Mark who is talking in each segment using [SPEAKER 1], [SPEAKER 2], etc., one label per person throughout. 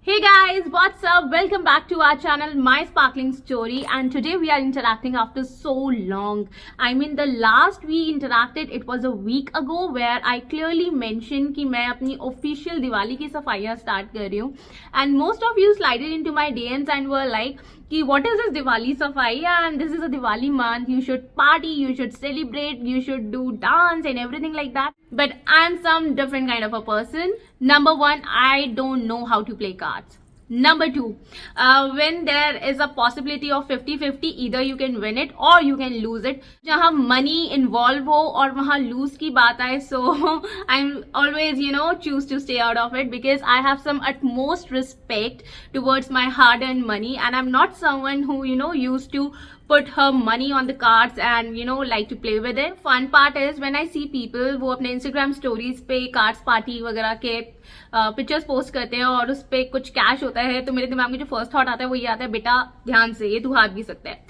[SPEAKER 1] Hey guys, what's up? Welcome back to our channel, My Sparkling Story, and today we are interacting after so long. I mean, the last we interacted, it was a week ago where I clearly mentioned कि मैं अपनी official Diwali की सफाइयाँ start कर रही हूँ, and most of you slided into my DMs and were like कि what is this Diwali safai and this is a Diwali month, you should party, you should celebrate, you should do dance and everything like that. But I'm some different kind of a person. Number one, I don't know how to play cards. Number two, when there is a possibility of 50-50, either you can win it or you can lose it. जहाँ money involve हो और वहाँ lose की बात आए, so I'm always choose to stay out of it because I have some utmost respect towards my hard-earned money, and I'm not someone who used to put her money on the cards and like to play with it. Fun part is when I see people वो अपने Instagram stories पे cards party वगैरह के pictures post करते हैं और उस पे कुछ कैश होता है, तो मेरे दिमाग में जो फर्स्ट थॉट आता है वो ये आता है, बेटा ध्यान से, ये तू हार भी सकता है.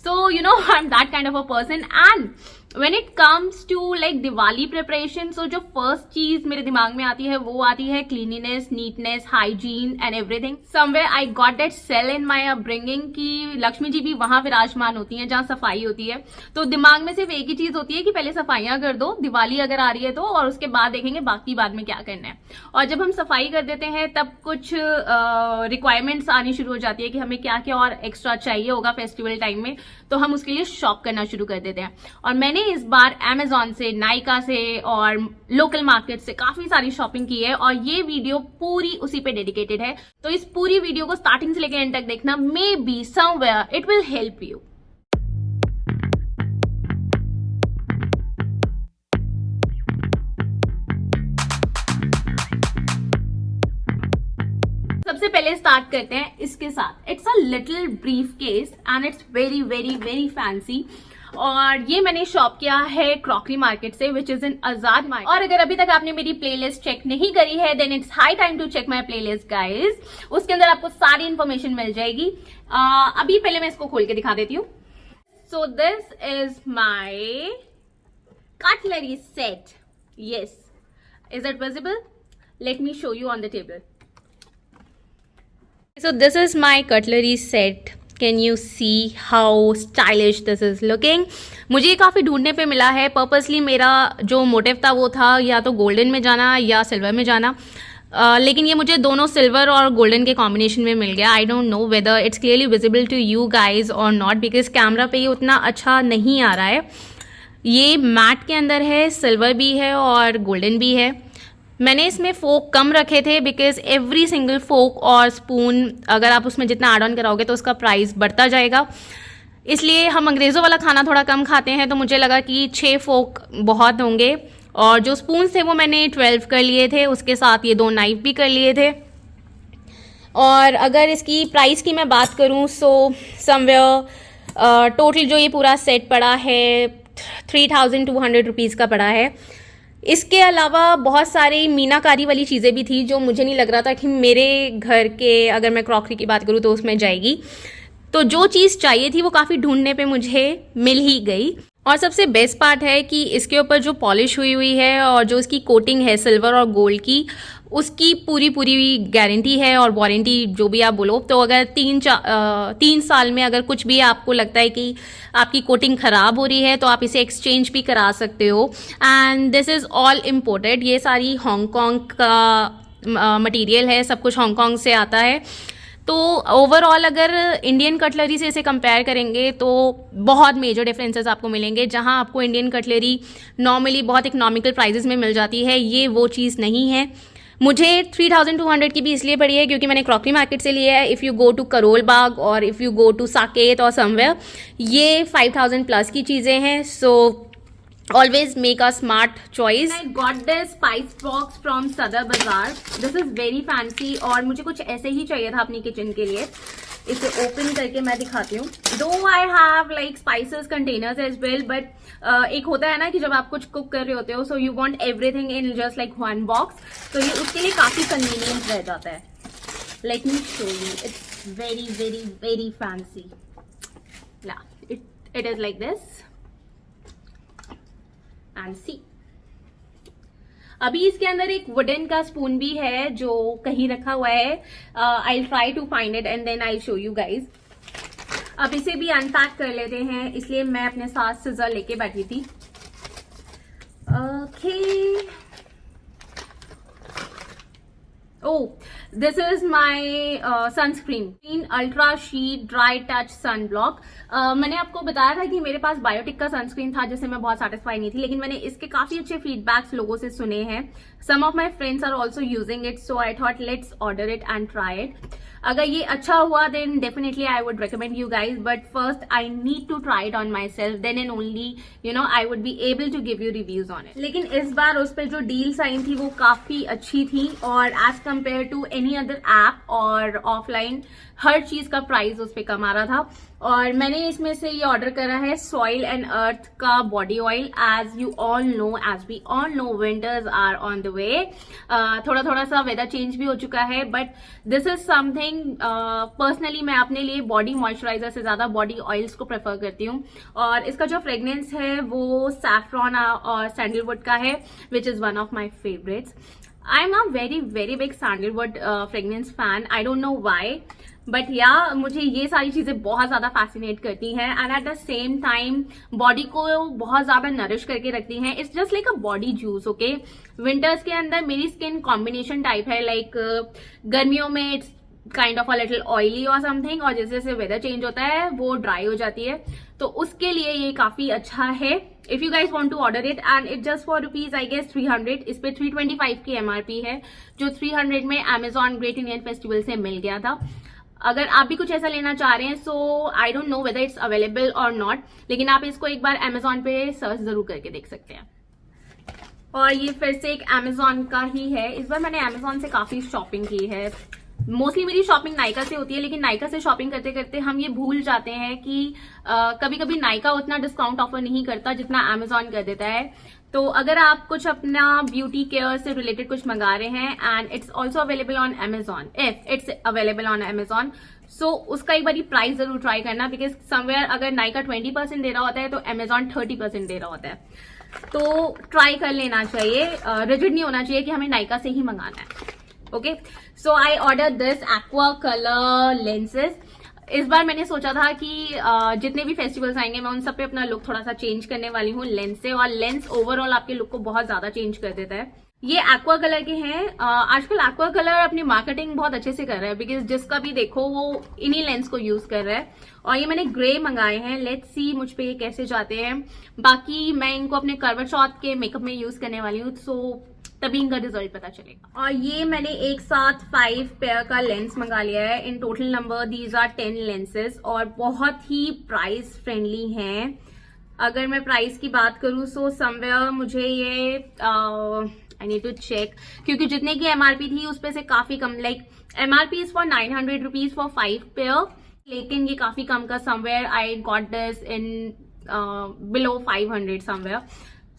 [SPEAKER 1] So I'm that kind of a person. And when it comes to like Diwali preparation, so जो first चीज मेरे दिमाग में आती है वो आती है cleanliness, neatness, hygiene and everything. Somewhere I got that cell in my upbringing कि लक्ष्मी जी भी वहां विराजमान होती हैं जहाँ सफाई होती है. तो दिमाग में सिर्फ एक ही चीज होती है कि पहले सफाइयां कर दो, दिवाली अगर आ रही है तो, और उसके बाद देखेंगे बाकी बाद में क्या करना है. और जब हम सफाई कर देते हैं तब कुछ रिक्वायरमेंट्स आनी शुरू हो जाती है कि हमें क्या क्या और एक्स्ट्रा चाहिए होगा फेस्टिवल टाइम में, तो हम उसके लिए शॉप करना शुरू कर देते हैं. और मैंने इस बार Amazon से, नाइका से और लोकल मार्केट से काफी सारी शॉपिंग की है और ये वीडियो पूरी उसी पे डेडिकेटेड है. तो इस पूरी वीडियो को स्टार्टिंग से लेकर एंड तक देखना, may be somewhere it will help you. सबसे पहले स्टार्ट करते हैं इसके साथ. It's a little brief case and it's very very very fancy. और ये मैंने शॉप किया है क्रॉकरी मार्केट से, which is in Azad market. और अगर अभी तक आपने मेरी प्लेलिस्ट चेक नहीं करी है, then it's high time to check my playlist guys. उसके अंदर आपको सारी इंफॉर्मेशन मिल जाएगी. अभी पहले मैं इसको खोल के दिखा देती हूँ. सो this is my cutlery set. Yes, is it visible? Let me show you on the table. So this is my cutlery set. Can you see how stylish this is looking? मुझे ये काफ़ी ढूंढने पे मिला है. पर्पसली मेरा जो motive था वो था या तो गोल्डन में जाना या सिल्वर में जाना, लेकिन ये मुझे दोनों सिल्वर और गोल्डन के कॉम्बिनेशन में मिल गया. I don't know whether it's clearly visible to you guys और नॉट, बिकॉज कैमरा पे ये उतना अच्छा नहीं आ रहा है. ये मैट के अंदर है, सिल्वर भी है और गोल्डन भी है. मैंने इसमें फोक कम रखे थे बिकॉज एवरी सिंगल फोक और स्पून अगर आप उसमें जितना ऐड ऑन कराओगे तो उसका प्राइस बढ़ता जाएगा. इसलिए हम अंग्रेज़ों वाला खाना थोड़ा कम खाते हैं, तो मुझे लगा कि 6 फोक बहुत होंगे. और जो स्पून थे वो मैंने 12 कर लिए थे, उसके साथ ये 2 नाइफ भी कर लिए थे. और अगर इसकी प्राइस की मैं बात करूँ सो समवेयर टोटल जो ये पूरा सेट पड़ा है 3200 रुपीज़ का पड़ा है. इसके अलावा बहुत सारी मीनाकारी वाली चीज़ें भी थी जो मुझे नहीं लग रहा था कि मेरे घर के, अगर मैं क्रॉकरी की बात करूँ तो उसमें जाएगी. तो जो चीज़ चाहिए थी वो काफ़ी ढूंढने पे मुझे मिल ही गई. और सबसे बेस्ट पार्ट है कि इसके ऊपर जो पॉलिश हुई है और जो इसकी कोटिंग है सिल्वर और गोल्ड की, उसकी पूरी गारंटी है और वारंटी जो भी आप बोलो. तो अगर 3 साल में अगर कुछ भी आपको लगता है कि आपकी कोटिंग ख़राब हो रही है तो आप इसे एक्सचेंज भी करा सकते हो. And this is all imported. ये सारी हांगकांग का मटेरियल है, सब कुछ हांगकांग से आता है. तो ओवरऑल अगर इंडियन कटलरी से इसे कंपेयर करेंगे तो बहुत मेजर डिफरेंसेस आपको मिलेंगे. जहां आपको इंडियन कटलरी नॉर्मली बहुत इकोनॉमिकल प्राइजेस में मिल जाती है, ये वो चीज़ नहीं है. मुझे 3200 की भी इसलिए पड़ी है क्योंकि मैंने क्रॉकरी मार्केट से लिया है. If you go to Karol Bagh और if you go to Saket और समवेयर, ये 5000 प्लस की चीज़ें हैं. सो always make a smart choice. I got this spice box from Sadar Bazaar. This is very fancy और मुझे कुछ ऐसे ही चाहिए था अपनी किचन के लिए. इसे ओपन करके मैं दिखाती हूँ. Though I have like spices containers as well, but एक होता है ना कि जब आप कुछ कुक कर रहे होते हो, so you want everything in just like one box. तो ये उसके लिए काफी convenient रह जाता है. Let me show you. It's very very very fancy. Yeah, it is like this. And see, अभी इसके अंदर एक वुडन का स्पून भी है जो कहीं रखा हुआ है. I try to find it and then I show you guys. अब इसे भी अनपैक कर लेते हैं, इसलिए मैं अपने साथ सिजर लेके बैठी थी. Okay. Oh, this is my sunscreen, Ultra Sheet Dry Touch Sunblock. मैंने आपको बताया था कि मेरे पास बायोटिक का सनस्क्रीन था जिससे मैं बहुत सेटिस्फाई नहीं थी, लेकिन मैंने इसके काफी अच्छे फीडबैक्स लोगों से सुने हैं. Some of my friends are also using it, so I thought let's order it and try it. अगर ये अच्छा हुआ then definitely I would recommend you guys, but first I need to try it on myself, then and only you know I would be able to give you reviews on it. लेकिन इस बार उस पर जो deals आई थी वो काफी अच्छी थी, और as compare to any other app और ऑफलाइन हर चीज का प्राइस उस पर कम आ रहा था. और मैंने इसमें से ये ऑर्डर करा है सॉइल एंड अर्थ का body oil. As we all know winters are on the way. थोड़ा थोड़ा सा वेदर चेंज भी हो चुका है, but this is something personally मैं अपने लिए बॉडी मॉइस्चराइजर से ज्यादा बॉडी ऑयल्स को प्रेफर करती हूँ. और इसका जो फ्रेग्रेंस है वो सैफ्रॉन और सैंडलवुड का है, which is one of my favourites. I am a very very big sandalwood fragrance fan. I don't know why, but या मुझे ये सारी चीजें बहुत ज्यादा फैसिनेट करती हैं and eight the same time body को बहुत ज्यादा नरिश करके रखती हैं. It's just like a body juice. Okay, winters के अंदर मेरी स्किन कॉम्बिनेशन टाइप है, लाइक गर्मियों में it's kind of a little oily और समथिंग, और जैसे जैसे वेदर चेंज होता है वो ड्राई हो जाती है. तो उसके लिए ये काफी अच्छा है. If you guys want to order it and it just for rupees I guess 300. इस पे 325 की एमआरपी है, जो 300 में अमेजॉन ग्रेट इंडियन फेस्टिवल से मिल गया था. अगर आप भी कुछ ऐसा लेना चाह रहे हैं, so I don't know whether it's available और नॉट, लेकिन आप इसको एक बार अमेजॉन पे सर्च जरूर करके देख सकते हैं. और ये फिर से एक अमेजॉन का ही है. इस बार मैंने अमेजॉन से काफी शॉपिंग की है. मोस्टली मेरी शॉपिंग नायका से होती है, लेकिन नायका से शॉपिंग करते करते हम ये भूल जाते हैं कि कभी कभी नायका उतना डिस्काउंट ऑफर नहीं करता जितना अमेजॉन कर देता है. तो अगर आप कुछ अपना ब्यूटी केयर से रिलेटेड कुछ मंगा रहे हैं and it's also available on Amazon, if it's available on Amazon, so उसका एक बार प्राइस जरूर ट्राई करना, बिकॉज समवेयर अगर नायका 20% दे रहा होता है तो अमेजॉन 30% दे रहा होता है. तो ट्राई कर लेना चाहिए, रिजिड नहीं होना चाहिए कि हमें नायका से ही मंगाना है. Okay, so I order this aqua colour lenses. इस बार मैंने सोचा था कि जितने भी फेस्टिवल्स आएंगे मैं उन सब पे अपना लुक थोड़ा सा चेंज करने वाली हूँ लेंस से, और लेंस ओवरऑल आपके लुक को बहुत ज्यादा चेंज कर देता है. ये एक्वा कलर के हैं. आजकल एक्वा कलर अपनी मार्केटिंग बहुत अच्छे से कर रहा है, बिकॉज जिसका भी देखो वो इन्हीं लेंस को यूज कर रहा है. और ये मैंने ग्रे मंगाए हैं. लेट्स सी मुझ पे ये कैसे जाते हैं. बाकी मैं इनको अपने करवा चौथ के मेकअप में यूज करने वाली हूँ, सो तभी इनका रिजल्ट पता चलेगा. और ये मैंने एक साथ 5 पेयर का लेंस मंगा लिया है. In total number these are 10 lenses, और बहुत ही प्राइस फ्रेंडली हैं. अगर मैं प्राइस की बात करूं सो समवेयर मुझे ये आई नीड टू चेक, क्योंकि जितने की एमआरपी थी उस पे से काफी कम, like MRP is for 900 rupees for 5 pair, लेकिन ये काफी कम का. Somewhere I got this in below 500 somewhere.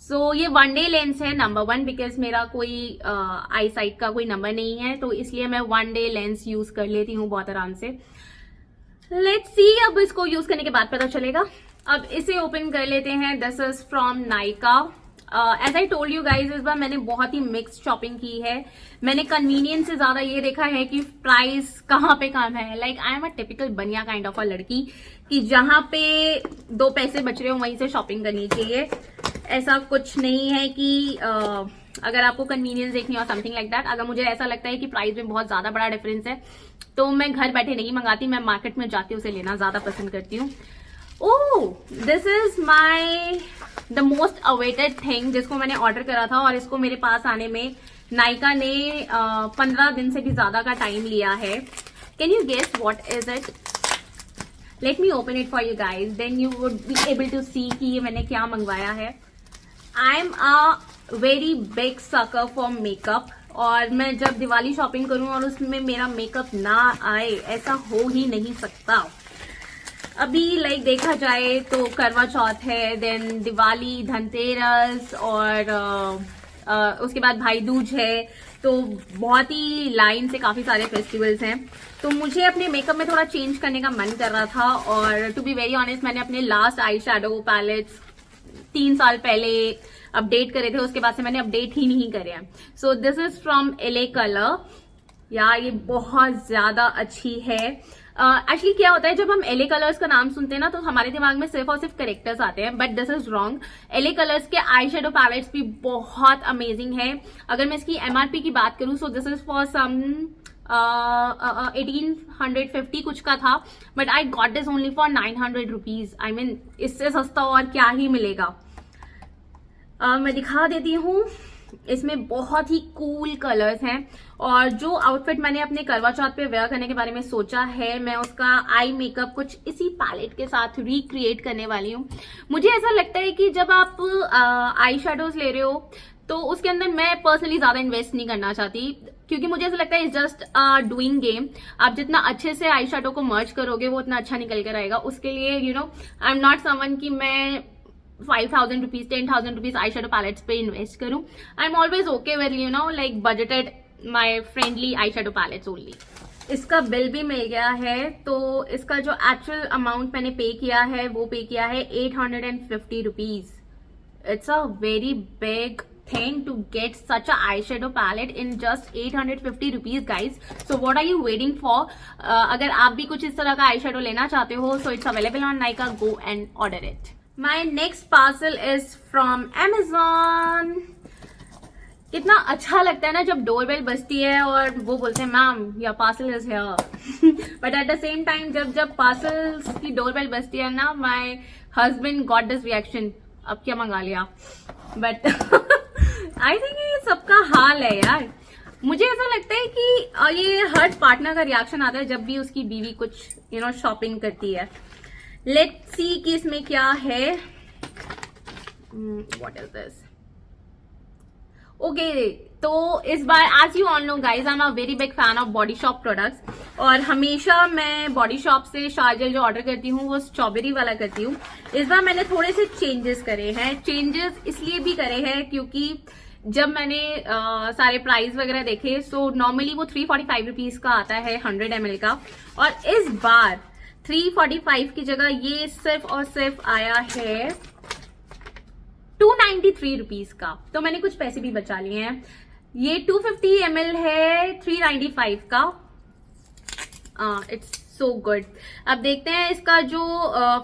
[SPEAKER 1] So ये 1 डे लेंस है नंबर 1, बिकॉज मेरा कोई आई साइट का कोई नंबर नहीं है, तो इसलिए मैं 1 डे लेंस यूज कर लेती हूँ बहुत आराम से. लेट्स सी, अब इसको यूज करने के बाद पता चलेगा. अब इसे ओपन कर लेते हैं. This is from Nykaa. As I told you guys, इस बार मैंने बहुत ही मिक्स शॉपिंग की है. मैंने कन्वीनियंस से ज्यादा ये देखा है कि प्राइस कहाँ पे कम है. Like I am a typical बनिया काइंड ऑफ अ लड़की, कि जहां पे 2 पैसे बच रहे हो वहीं से शॉपिंग करनी चाहिए. ऐसा कुछ नहीं है कि अगर आपको कन्वीनियंस देखनी हो समथिंग लाइक दैट. अगर मुझे ऐसा लगता है कि प्राइस में बहुत ज्यादा बड़ा डिफरेंस है तो मैं घर बैठे नहीं मंगाती, मैं मार्केट में जाती हूँ उसे लेना ज्यादा पसंद करती हूँ. Oh, this is my the most awaited thing, जिसको मैंने ऑर्डर करा था, और इसको मेरे पास आने में नायका ने 15 दिन से भी ज्यादा का टाइम लिया है. Can you guess what is it? Let me open it for you guys, then you would be able to see कि ये मैंने क्या मंगवाया है. I am a very big sucker for makeup, और मैं जब दिवाली शॉपिंग करूं और उसमें मेरा मेकअप ना आए, ऐसा हो ही नहीं सकता. अभी लाइक देखा जाए तो करवा चौथ है, देन दिवाली, धनतेरस, और उसके बाद भाई दूज है. तो बहुत ही लाइन से काफी सारे फेस्टिवल्स हैं. तो मुझे अपने मेकअप में थोड़ा चेंज करने का मन कर रहा था, और टू बी वेरी ऑनेस्ट मैंने अपने लास्ट आई शैडो पैलेट्स 3 साल पहले अपडेट करे थे, उसके बाद से मैंने अपडेट ही नहीं करे हैं. सो this is from LA colour. यार ये बहुत ज्यादा अच्छी है. एक्चुअली क्या होता है, जब हम LA कलर्स का नाम सुनते हैं ना तो हमारे दिमाग में सिर्फ और सिर्फ करेक्टर्स आते हैं, but this is wrong. LA colours के आई शेडो पैलेट्स भी बहुत अमेजिंग है. अगर मैं इसकी MRP की बात करूं, so this is for some 1850 कुछ का था, but I got this only for 900 rupees. I mean इससे सस्ता और क्या ही मिलेगा. मैं दिखा देती हूँ. इसमें बहुत ही कूल कलर्स हैं, और जो आउटफिट मैंने अपने करवा चौथ पे वेयर करने के बारे में सोचा है, मैं उसका आई मेकअप कुछ इसी पैलेट के साथ रिक्रिएट करने वाली हूँ. मुझे ऐसा लगता है कि जब आप आई शेडोज ले रहे हो तो उसके अंदर मैं पर्सनली ज्यादा इन्वेस्ट नहीं करना चाहती, क्योंकि मुझे ऐसा लगता है इट्स जस्ट डूइंग गेम. आप जितना अच्छे से आई शेडो को मर्ज करोगे वो उतना अच्छा निकल कर आएगा. उसके लिए you know I am not someone कि मैं 5,000 rupees 10,000 rupees eye shadow pallets पे इन्वेस्ट करूं. I am always okay with you know like budgeted my friendly eye shadow pallets only. इसका बिल भी मिल गया है, तो इसका जो एक्चुअल अमाउंट मैंने पे किया है वो पे किया है 850 rupees. It's a very big thing to get such a eyeshadow palette in just 850 rupees guys. So what are you waiting for? अगर आप भी कुछ इस तरह का eyeshadow लेना चाहते हो, so it's available on Nykaa. Go and order it. My next parcel is from Amazon. कितना अच्छा लगता है ना जब डोरबेल बजती है और वो बोलते हैं ma'am your parcel is here. But at the same time जब पार्सल्स की डोरबेल बजती है ना, my husband got this reaction, अब क्या मंगा लिया. बट आई थिंक ये सबका हाल है यार. मुझे ऐसा लगता है कि ये हर पार्टनर का रिएक्शन आता है जब भी उसकी बीवी कुछ यू नो शॉपिंग करती है. लेट्स सी कि इसमें क्या है. What is this. ओके, तो इस बार as you all know guys I am a very big fan of Body Shop products, और हमेशा मैं बॉडी शॉप से शार्जल जो ऑर्डर करती हूँ वो स्ट्रॉबेरी वाला करती हूँ. इस बार मैंने थोड़े से चेंजेस करे हैं. चेंजेस इसलिए भी करे हैं क्योंकि जब मैंने सारे प्राइस वगैरह देखे, सो नॉर्मली वो 345 रुपीज का आता है 100 ml का, और इस बार 345 की जगह ये सिर्फ और सिर्फ आया है 293 रुपीज का. तो मैंने कुछ पैसे भी बचा लिए हैं. ये 250 ml है 395 का. It's so good. अब देखते हैं इसका जो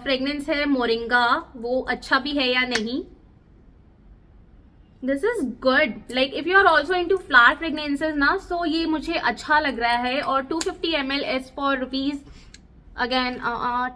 [SPEAKER 1] फ्रेग्रेंस है मोरिंगा वो अच्छा भी है या नहीं. This is good. Like if you are also into flower fragrances ना, सो ये मुझे अच्छा लग रहा है. और 250 ml is for rupees again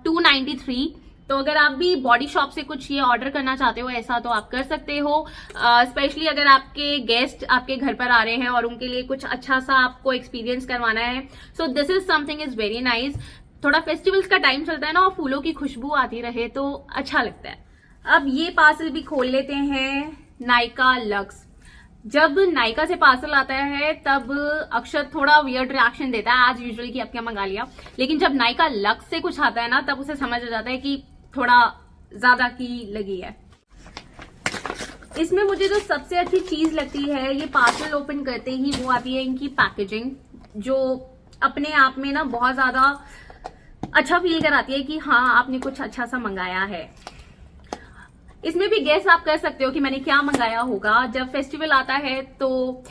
[SPEAKER 1] 293. तो अगर आप भी बॉडी शॉप से कुछ ये ऑर्डर करना चाहते हो ऐसा, तो आप कर सकते हो. स्पेशली अगर आपके गेस्ट आपके घर पर आ रहे हैं और उनके लिए कुछ अच्छा सा आपको एक्सपीरियंस करवाना है, so this is something is very nice. थोड़ा फेस्टिवल्स का टाइम चलता है ना, और फूलों की खुशबू आती रहे तो अच्छा लगता है. अब ये पार्सल भी खोल लेते हैं. नायका लक्स. जब नायका से पार्सल आता है तब अक्षर थोड़ा वियर्ड रिएक्शन देता है आज यूजुअली कि अब क्या मंगा लिया, लेकिन जब नायका लक्स से कुछ आता है ना तब उसे समझ आ जाता है कि थोड़ा ज्यादा की लगी है. इसमें मुझे जो सबसे अच्छी चीज लगती है, ये पार्सल ओपन करते ही वो आती है इनकी पैकेजिंग, जो अपने आप में ना बहुत ज्यादा अच्छा फील कराती है कि हाँ आपने कुछ अच्छा सा मंगाया है. इसमें भी गेस आप कर सकते हो कि मैंने क्या मंगाया होगा. जब फेस्टिवल आता है तो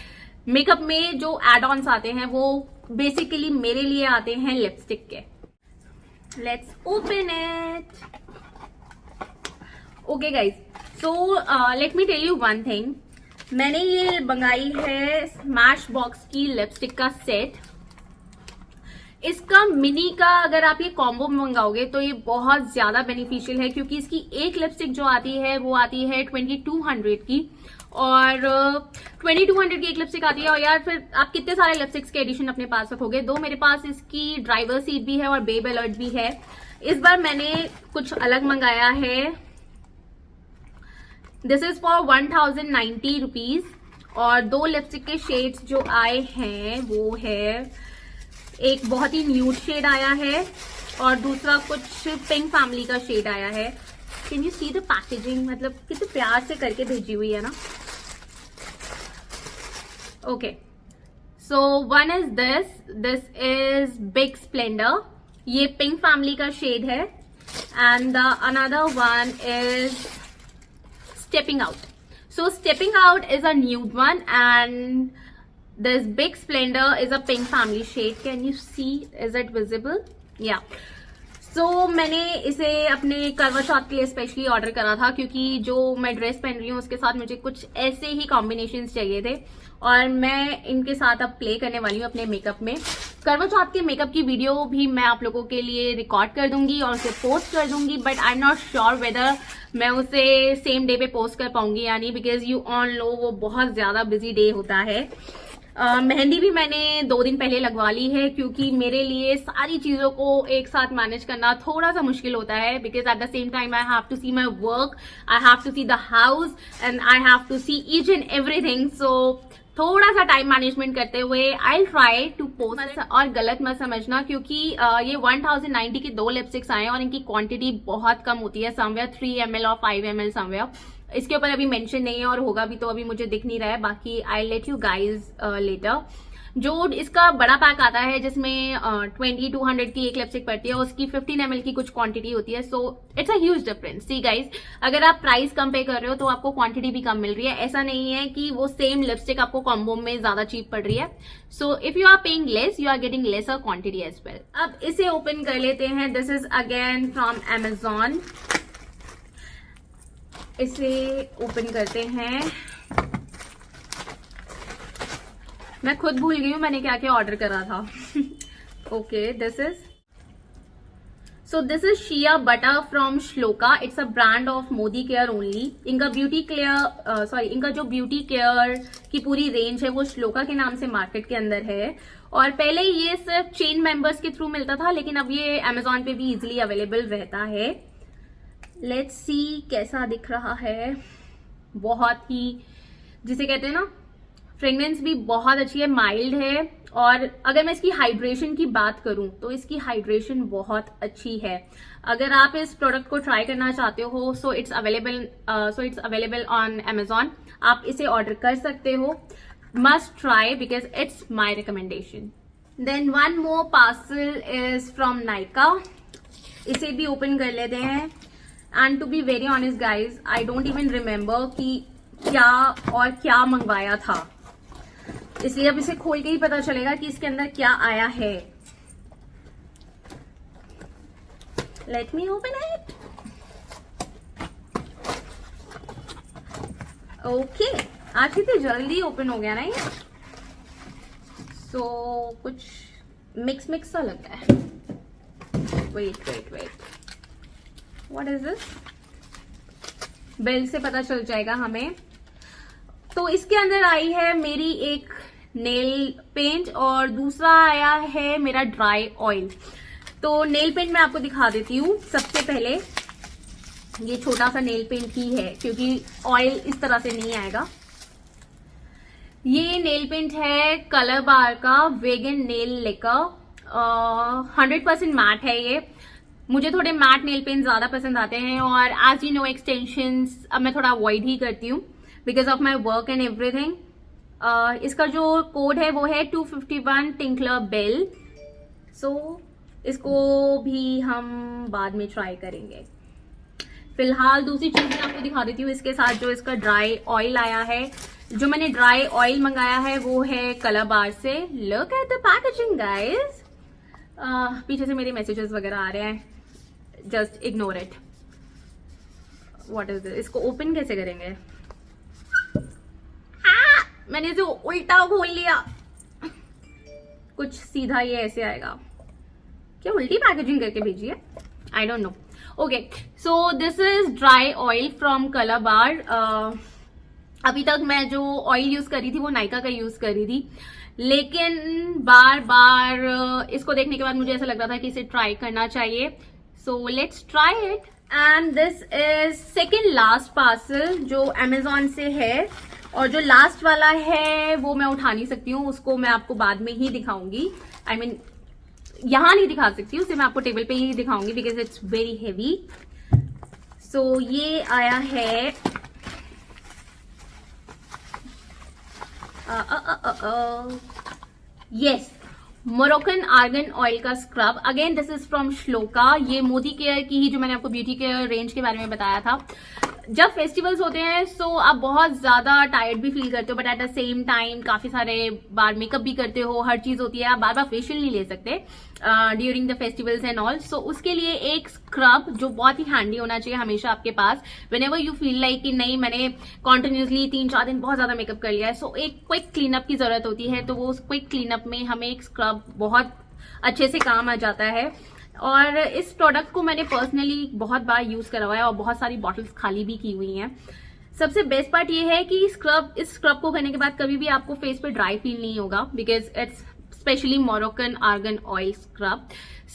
[SPEAKER 1] मेकअप में जो एड ऑन्स आते हैं वो बेसिकली मेरे लिए आते हैं लिपस्टिक के. Let's open it. Okay guys, so let me tell you one thing. मैंने ये मंगाई है स्मैश बॉक्स की लिपस्टिक का सेट. इसका मिनी का अगर आप ये कॉम्बो मंगाओगे तो ये बहुत ज्यादा बेनिफिशियल है, क्योंकि इसकी एक लिपस्टिक जो आती है वो आती है 2200 की, और 2200 की एक लिपस्टिक आती है. और यार फिर आप कितने सारे लिपस्टिक्स के एडिशन अपने पास रखोगे. दो मेरे पास इसकी ड्राइवर सीट भी है और बेब अलर्ट भी है. इस बार मैंने कुछ अलग मंगाया है. दिस इज फॉर 1090 रुपीज, और दो लिपस्टिक के शेड्स जो आए हैं वो है, एक बहुत ही न्यूड शेड आया है और दूसरा कुछ पिंक फैमिली का शेड आया है. Can you see the packaging, मतलब कितने प्यार से करके भेजी हुई है ना. Okay, so one is this is big Splendor. ये पिंक फैमिली का शेड है, and the another one is stepping out. So stepping out is a nude one, and this big splendor is a pink family shade. Can you see? Is it visible? Yeah. So मैंने इसे अपने करवा चौथ के लिए specially order करा था, क्योंकि जो मैं ड्रेस पहन रही हूँ उसके साथ मुझे कुछ ऐसे ही कॉम्बिनेशंस चाहिए थे, और मैं इनके साथ अब प्ले करने वाली हूँ अपने मेकअप में। करवा चौथ के मेकअप की वीडियो भी मैं आप लोगों के लिए रिकॉर्ड कर दूंगी और उसे पोस्ट कर दूंगी, but I am not sure whether मैं उसे सेम डे पे पोस्ट कर पाऊंगी या नहीं, बिकॉज यू ऑल नो वो बहुत ज्यादा बिजी डे होता है। मेहंदी भी मैंने 2 दिन पहले लगवा ली है, क्योंकि मेरे लिए सारी चीजों को एक साथ मैनेज करना थोड़ा सा मुश्किल होता है, because at the same time I have to see my work, I have to see the house and I have to see each and everything. So थोड़ा सा टाइम मैनेजमेंट करते हुए आई ट्राई टू पोस्ट। और गलत मत समझना, क्योंकि ये 1090 के 2 लिपस्टिक्स आए हैं और इनकी क्वांटिटी बहुत कम होती है, समवेयर 3 ml और 5 ml समवेयर। इसके ऊपर अभी मेंशन नहीं है, और होगा भी तो अभी मुझे दिख नहीं रहा है, बाकी I let you guys letter. जो इसका बड़ा पैक आता है जिसमें 2200 की एक लिपस्टिक पड़ती है, उसकी 15 ml की कुछ क्वांटिटी होती है। So it's a huge difference. See guys, अगर आप प्राइस कम पे कर रहे हो तो आपको क्वांटिटी भी कम मिल रही है। ऐसा नहीं है कि वो सेम लिपस्टिक आपको कॉम्बो में ज्यादा चीप पड़ रही है। So if you are paying less, you are getting lesser quantity as well. अब इसे ओपन कर लेते हैं। This is again from Amazon। इसे ओपन करते हैं। मैं खुद भूल गई हूँ मैंने क्या क्या ऑर्डर करा था। Okay, this is shea butter from shloka. It's a brand of Modi care only. इनका इनका जो ब्यूटी केयर की पूरी रेंज है वो श्लोका के नाम से मार्केट के अंदर है, और पहले ये सिर्फ चेन मेंबर्स के थ्रू मिलता था, लेकिन अब ये Amazon पे भी इजिली अवेलेबल रहता है। लेट्स सी कैसा दिख रहा है। बहुत ही, जिसे कहते हैं ना, फ्रेग्रेंस भी बहुत अच्छी है, माइल्ड है। और अगर मैं इसकी हाइड्रेशन की बात करूं तो इसकी हाइड्रेशन बहुत अच्छी है। अगर आप इस प्रोडक्ट को ट्राई करना चाहते हो, so it's available on Amazon। आप इसे ऑर्डर कर सकते हो। Must try because it's my recommendation. Then one more parcel is from Nykaa. इसे भी ओपन कर लेते हैं। And to be very honest guys, I don't even remember कि क्या और क्या मंगवाया था, इसलिए अब इसे खोल के ही पता चलेगा कि इसके अंदर क्या आया है। Late me open it. Okay, आज कितनी जल्दी ओपन हो गया ना ये। सो कुछ मिक्स सा लग रहा है। Wait, what is this? Bill से पता चल जाएगा हमें। तो इसके अंदर आई है मेरी एक नेल पेंट, और दूसरा आया है मेरा ड्राई ऑयल। तो नेल पेंट मैं आपको दिखा देती हूँ। सबसे पहले ये छोटा सा नेल पेंट ही है, क्योंकि ऑयल इस तरह से नहीं आएगा। ये नेल पेंट है कलर बार का वेगन नेल लेकर। 100% मैट है ये। मुझे थोड़े मैट नेल पेंट ज्यादा पसंद आते हैं, और एज यू नो एक्सटेंशंस अब मैं थोड़ा अवॉइड ही करती हूँ because of my work and everything. इसका जो कोड है वो है 251 टिंकलर बेल। सो इसको भी हम बाद में ट्राई करेंगे। फिलहाल दूसरी चीज मैं आपको दिखा देती हूँ इसके साथ। जो इसका ड्राई ऑयल आया है, जो मैंने ड्राई ऑयल मंगाया है वो है कलर बार से। Look at the packaging guys. पीछे से मेरे मैसेजेस वगैरह आ रहे हैं, just ignore it. What is this? इसको ओपन कैसे करेंगे? मैंने इसे उल्टा खोल लिया। कुछ सीधा ये ऐसे आएगा। क्या उल्टी पैकेजिंग करके भेजी है? I don't know. Okay, so this is dry oil from Colorbar. अभी तक मैं जो ऑयल यूज करी थी वो नायका का यूज करी थी, लेकिन बार बार इसको देखने के बाद मुझे ऐसा लग रहा था कि इसे ट्राई करना चाहिए। So let's try it. And this is second last parcel जो Amazon से है, और जो लास्ट वाला है वो मैं उठा नहीं सकती हूँ, उसको मैं आपको बाद में ही दिखाऊंगी। आई मीन यहां नहीं दिखा सकती हूँ, उसे मैं आपको टेबल पे ही दिखाऊंगी बिकॉज इट्स वेरी हैवी। सो ये आया है यस, मोरक्कन आर्गन ऑयल का scrub. Again this is from shloka. ये मोदी केयर की ही, जो मैंने आपको ब्यूटी केयर रेंज के बारे में बताया था, जब फेस्टिवल्स होते हैं सो आप बहुत ज्यादा टायर्ड भी फील करते हो, but at the same time काफी सारे बार मेकअप भी करते हो, हर चीज होती है, आप बार बार फेशियल नहीं ले सकते during the festivals and all. So उसके लिए एक स्क्रब जो बहुत ही हैंडी होना चाहिए हमेशा आपके पास, व्हेनेवर यू फील लाइक कि नहीं मैंने कॉन्टिन्यूसली 3-4 दिन बहुत ज्यादा मेकअप कर लिया है, सो एक क्विक क्लीनअप की जरूरत होती है। तो वो क्विक क्लीनअप में हमें एक स्क्रब बहुत अच्छे से काम आ जाता है। और इस प्रोडक्ट को मैंने पर्सनली बहुत बार यूज करा हुआ है और बहुत सारी बॉटल्स खाली भी की हुई हैं। सबसे बेस्ट पार्ट ये है कि इस स्क्रब को करने के बाद कभी भी आपको फेस पे ड्राई फील नहीं होगा, because it's specially Moroccan argan oil scrub.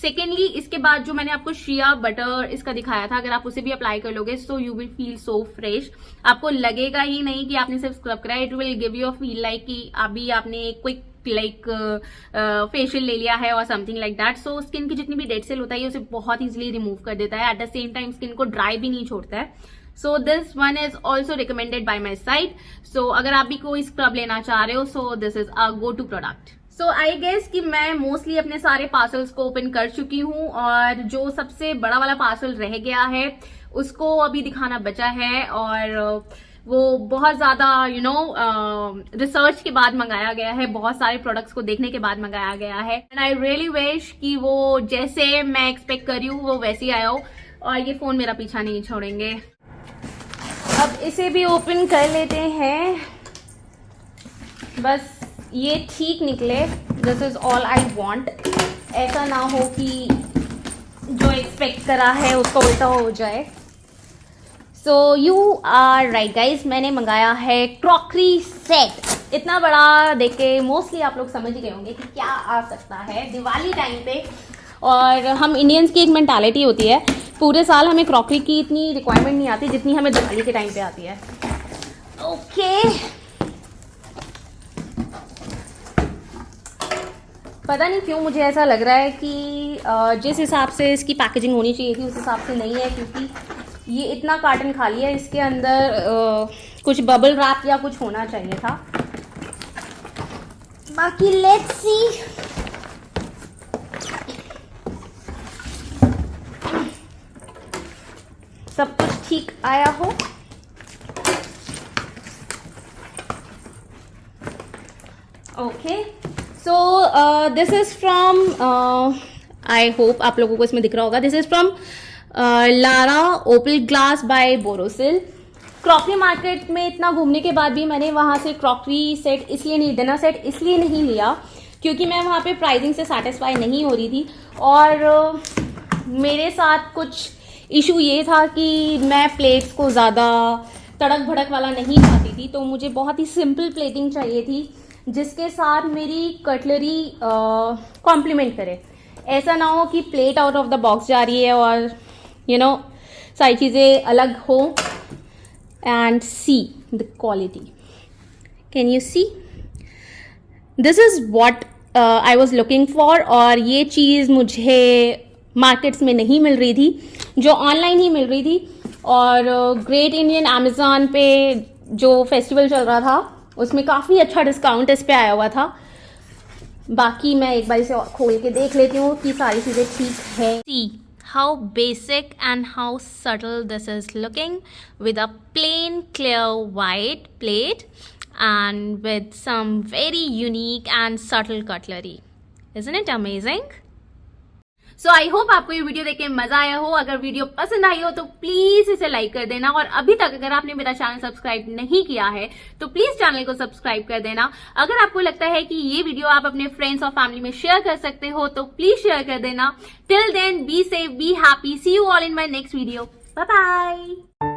[SPEAKER 1] Secondly इसके बाद जो मैंने आपको शिया बटर इसका दिखाया था, अगर आप उसे भी अप्लाई कर लोगे so you will feel so fresh. आपको लगेगा ही नहीं कि आपने सिर्फ स्क्रब करा है, it will give you a feel like कि अभी आपने क्विक फेशियल ले लिया है और something like that. So skin की जितनी भी डेड सेल होता है उसे बहुत इजीली रिमूव कर देता है, at the same time skin को ड्राई भी नहीं छोड़ता है। So this one is also recommended by my side. So अगर आप भी कोई स्क्रब लेना चाह रहे हो so this is a go to product. So I guess कि मैं मोस्टली अपने सारे पार्सल्स को ओपन कर चुकी हूँ और जो सबसे बड़ा वाला पार्सल रह गया है उसको अभी दिखाना बचा है, और वो बहुत ज्यादा रिसर्च के बाद मंगाया गया है, बहुत सारे प्रोडक्ट्स को देखने के बाद मंगाया गया है। एंड आई रियली विश कि वो जैसे मैं एक्सपेक्ट कर रही हूँ वो वैसे ही आया हो, और ये फोन मेरा पीछा नहीं छोड़ेंगे। अब इसे भी ओपन कर लेते हैं, बस ये ठीक निकले, this is all I want. ऐसा ना हो कि जो एक्सपेक्ट करा है उसका उल्टा हो जाए। So you are right guys, मैंने मंगाया है क्रॉकरी सेट। इतना बड़ा देख के मोस्टली आप लोग समझ ही गए होंगे कि क्या आ सकता है दिवाली टाइम पे। और हम इंडियंस की एक मेंटालिटी होती है, पूरे साल हमें क्रॉकरी की इतनी रिक्वायरमेंट नहीं आती जितनी हमें दिवाली के टाइम पे आती है। ओके पता नहीं क्यों मुझे ऐसा लग रहा है कि जिस हिसाब से इसकी पैकेजिंग होनी चाहिए थी उस हिसाब से नहीं है, क्योंकि ये इतना कार्टन खाली है, इसके अंदर कुछ बबल रैप या कुछ होना चाहिए था। बाकी लेट्स सी। सब कुछ ठीक आया हो। Okay so this is from, I hope आप लोगों को इसमें दिख रहा होगा, this is from Larah opal glass by Borosil. Crockery market में इतना घूमने के बाद भी मैंने वहाँ से क्रॉकरी सेट इसलिए नहीं, डिनर सेट इसलिए नहीं लिया क्योंकि मैं वहाँ पे प्राइसिंग से सेटिस्फाई नहीं हो रही थी, और मेरे साथ कुछ इशू ये था कि मैं प्लेट्स को ज़्यादा तड़क भड़क वाला नहीं खाती थी, तो मुझे बहुत ही सिंपल प्लेटिंग चाहिए थी जिसके साथ मेरी कटलरी कॉम्प्लीमेंट करे। ऐसा ना हो कि plate out of the box जा रही है और सारी चीज़ें अलग हो। And see the quality, can you see, this is what I was looking for. और ये चीज़ मुझे मार्केट्स में नहीं मिल रही थी, जो ऑनलाइन ही मिल रही थी। और ग्रेट इंडियन अमेज़ॉन पे जो फेस्टिवल चल रहा था उसमें काफ़ी अच्छा डिस्काउंट इस पे आया हुआ था। बाकी मैं एक बार इसे खोल के देख लेती हूँ कि सारी चीज़ें ठीक है। See how basic and how subtle this is looking, with a plain clear white plate and with some very unique and subtle cutlery. Isn't it amazing? So I hope आपको ये वीडियो देख के मजा आया हो। अगर वीडियो पसंद आई हो तो प्लीज इसे लाइक कर देना, और अभी तक अगर आपने मेरा चैनल सब्सक्राइब नहीं किया है तो प्लीज चैनल को सब्सक्राइब कर देना। अगर आपको लगता है कि ये वीडियो आप अपने फ्रेंड्स और फैमिली में शेयर कर सकते हो तो प्लीज शेयर कर देना। Till then be safe, be happy, see you all in my next video, bye bye.